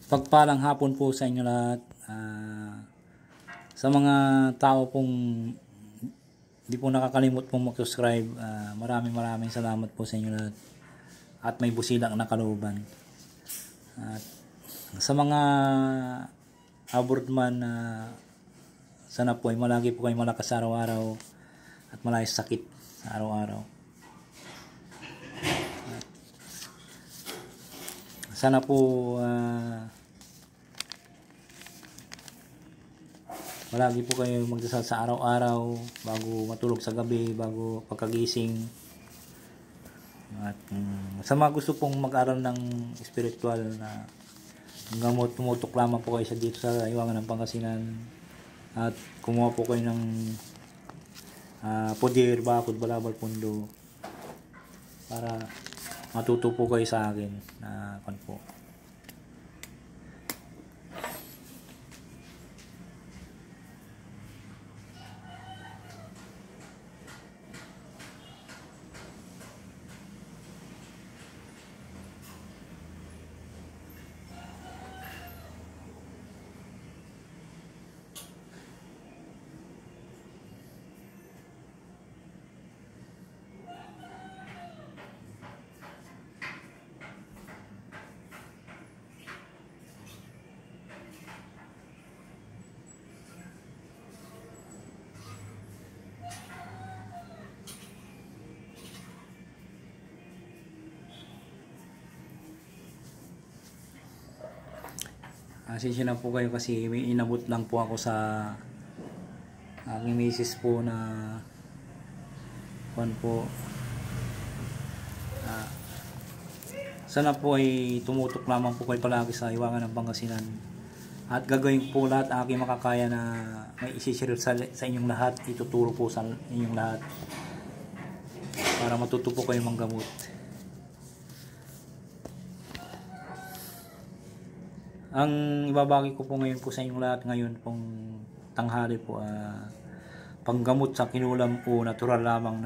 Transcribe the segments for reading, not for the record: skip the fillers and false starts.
Pagpalang hapon po sa inyo lahat. Sa mga tao pong di po nakakalimot pong mag-subscribe, maraming salamat po sa inyo lahat. At may busilak na kalooban. At sa mga abroad man, sana po ay malagi po kayo malakas araw-araw at malayas sakit sa araw-araw. Sana po malagi po kayo magdasal sa araw-araw bago matulog sa gabi, bago pagkagising. At sa mga gusto pong mag-aral ng spiritual na gamot, tumutok lamang po kayo sa dito sa Iwangan ng Pangasinan at kumuha po kayo ng poder, bakod, balabal, pundo para matuto po kayo sa akin na po. Asensya na po kayo kasi may inabot lang po ako sa aking misis po na po. Sana po ay tumutok lamang po kayo palagi sa Iwangan ng Pangasinan at gagawin po lahat aking makakaya na may isishare sa inyong lahat, ituturo po sa inyong lahat para matuto po kayo manggamot. Ang ibabagi ko po ngayon po sa inyong lahat ngayon pong tanghali po, panggamot sa kinulam po, natural lamang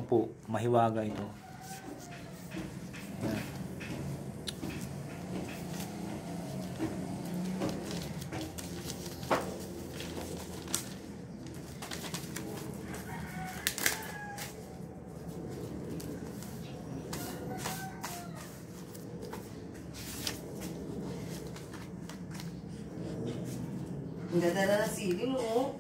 po, mahiwaga ito. Ayan. Ang ganda na ng ceiling mo.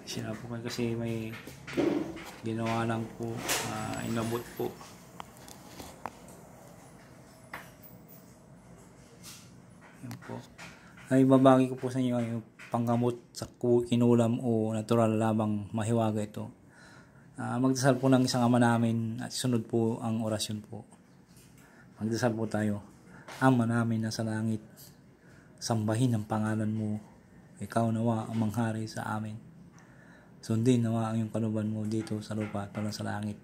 Sila po kayo kasi may ginawa lang po, inabot po. Yan po. Ay babagi ko po sa inyo yung panggamot sa kinulam o natural lamang, mahiwaga ito. Magdasal po ng isang Ama namin at sunod po ang orasyon po. Magdasal po tayo. Ama namin na sa langit, sambahin ang pangalan mo. Ikaw nawa ang manghari sa amin. Sundin nawa ang iyong kalooban mo dito sa lupa at sa langit.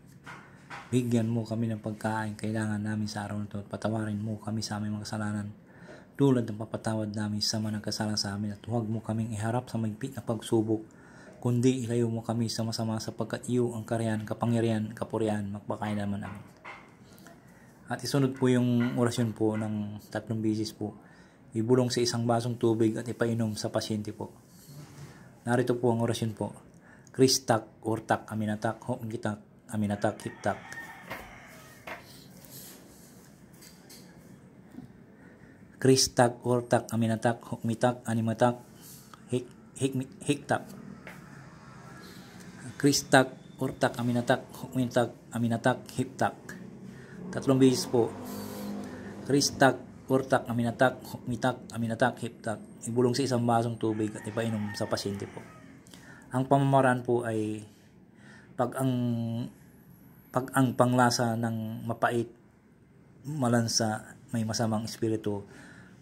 Bigyan mo kami ng pagkain kailangan namin sa araw na ito. Patawarin mo kami sa aming mga kasalanan tulad ng papatawad namin sa mga nagkasala sa amin, at huwag mo kaming iharap sa mahigpit na pagsubok, kundi ilayo mo kami sa masama, sapagkat iyo ang kariyan, kapangyarihan, kapurihan, magpakain naman amin. At isunod po yung orasyon po ng 3 beses po. Ibulong sa isang basong tubig at ipainom sa pasyente po. Narito po ang orasyon po. Kristak, Urtak, Aminatak, Hokmitak, Aminatak, Hiptak. Kristak, Urtak, Aminatak, Hokmitak, Animatak, Hiktak. Kristak, Urtak, Aminatak, Hokmitak, Aminatak, Hiptak. 3 beses po. Kristak, Urtak, Aminatak, Hokmitak, Aminatak, Hiptak. Ibulong sa isang basong tubig at ipainom sa pasyente po. Ang pamamaraan po ay pag ang panglasa ng mapait, malansa, may masamang espiritu.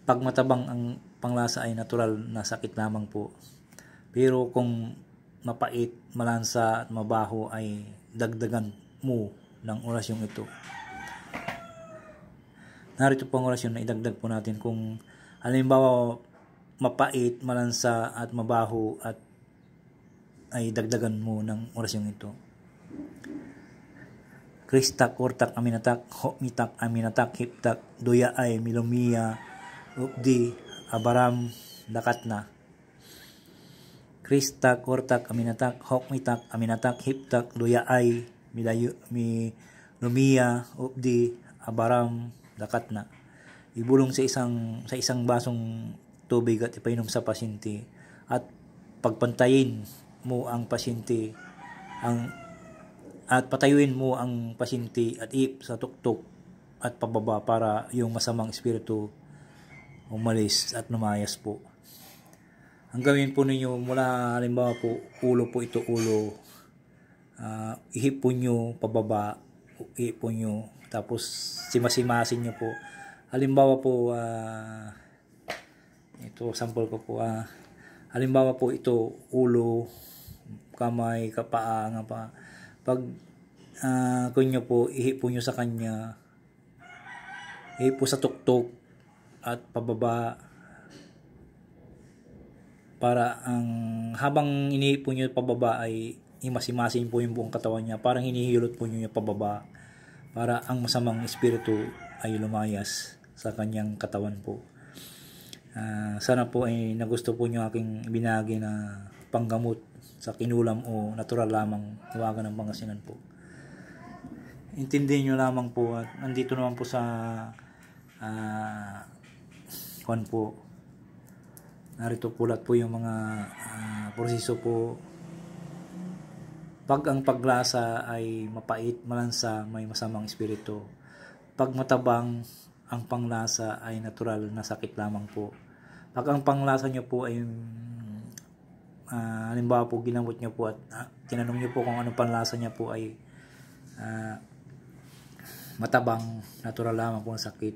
Pag matabang ang panglasa ay natural na sakit lamang po. Pero kung mapait, malansa at mabaho ay dagdagan mo ng orasyong ito. Narito po ang orasyon na idagdag po natin. Kung halimbawa mapait, malansa at mabaho, at ay dagdagan mo ng orasyong ito. Kristak, Urtak, Aminatak, Hokmitak, Aminatak, Hiptak, Doya ay Milomiya, Updi, Abaram, Dakatna. Kristak, Urtak, Aminatak, Hokmitak, Aminatak, Hiptak, Doya ay Milomiya, Updi, Abaram, Dakatna. Ibulong sa isang basong tubig at ipainom sa pasyente, at pagpantayin mo ang pasyente at patayuin mo ang pasyente at sa tuktok at pababa para yung masamang espiritu umalis at lumayas po. Ang gawin po ninyo mula halimbawa po ulo po ito, ulo, ihipon nyo pababa, ihipon nyo, tapos simasimasin nyo po. Halimbawa po ito sample ko po, halimbawa po ito ulo, kamay, kapaa, nga pa. Pag kunyo po ihipon nyo sa kanya, ihipo sa tuktok at pababa, para habang inihipon nyo pababa ay imasimasin po yung buong katawan niya, parang hinihilot po nyo yung pababa para ang masamang espiritu ay lumayas sa kanyang katawan po. Sana po ay nagusto po nyo aking binagi na panggamot sa kinulam o natural lamang hiwaga ng Pangasinan po. Intindihin nyo lamang po, at nandito naman po sa kwan po, narito pulat po yung mga proseso po. Pag ang paglasa ay mapait, malansa, may masamang espiritu. Pag matabang ang panglasa ay natural na sakit lamang po. Pag ang panglasa nyo po ay halimbawa po ginamot nyo po at tinanong nyo po kung anong panlasa niya po ay matabang, natural lamang po ang sakit.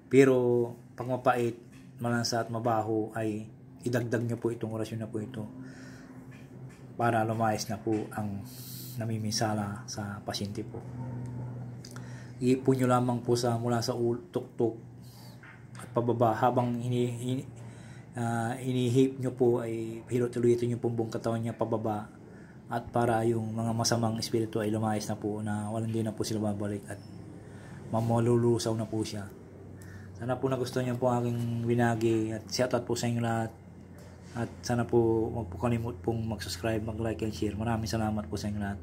Pero pag mapait, malansa at mabaho ay idagdag nyo po itong orasyon na po ito para lumayas na po ang namiminsala sa pasyente po. Iipon nyo lamang po mula sa tuktok at pababa, habang inihip nyo po ay hilot-hilutin nyo po buong katawan niya pababa, at para yung mga masamang espiritu ay lumayas na po, na walang din na po sila babalik at mamululusaw na po siya. Sana po nagustuhan niyo po aking binagi, at shoutout po sa inyo lahat, at sana po huwag po kalimut pong mag-subscribe, mag-like and share. Maraming salamat po sa inyo lahat.